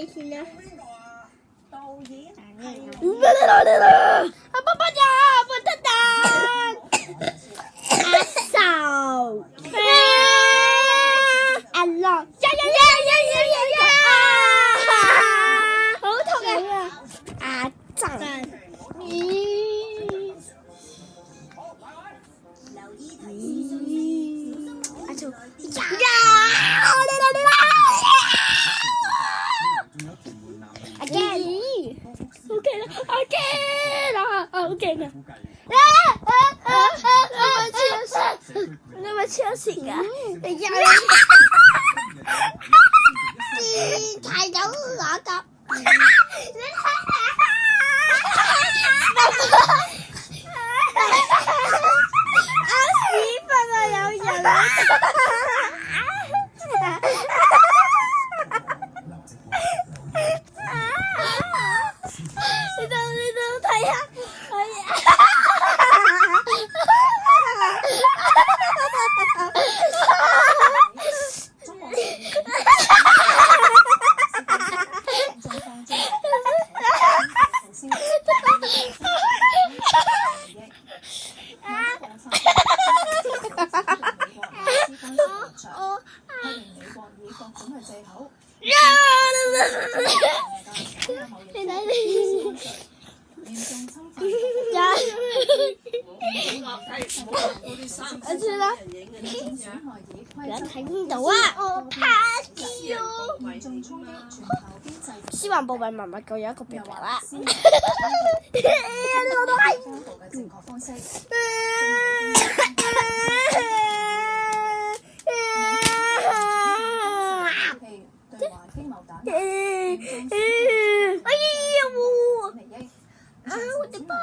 先啦。導演爸爸呀，我得等。阿嫂，阿樂，呀！好痛啊！阿贊，阿祖，你咪超時㗎？你睇到我咁，阿屎忽啊！有人你都睇下，睇唔到啊！我怕死咯！希望部分文物夠有一個標畫啦。我的爸，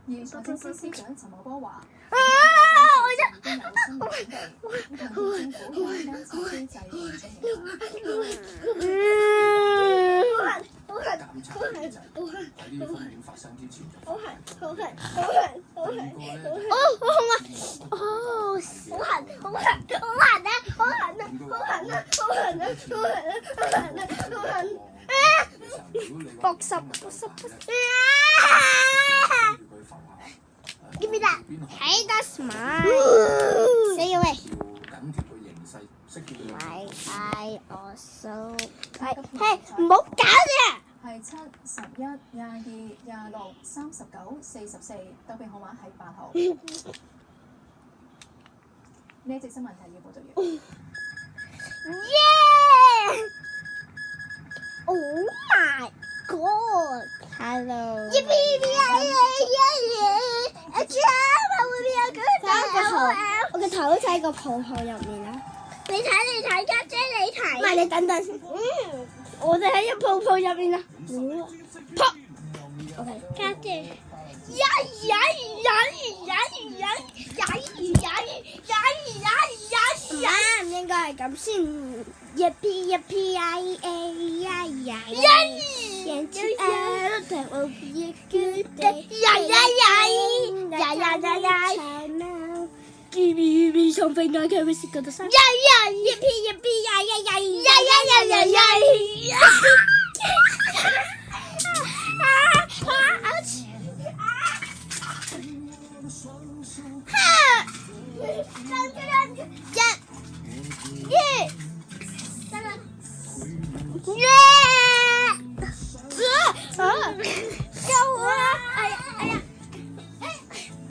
現財政司司長陳茂波話：Give me that. Hey, that's mine. Stay away. My eye also. Hey, 唔好搞啫！係7、11、22、26、39、44，特別號碼係8號。呢一隻新聞提要報導完。Yeah! Oh my god! Hello.我個頭都喺個泡泡入面啦。你睇，家姐你睇。唔係，你等等先。我哋喺個泡泡入面啦。啪 ！OK， 家姐。唔應該係咁先。一 P 呀呀呀呀！然之後對我一個對呀！Give something I can see the sun. Yippee呀！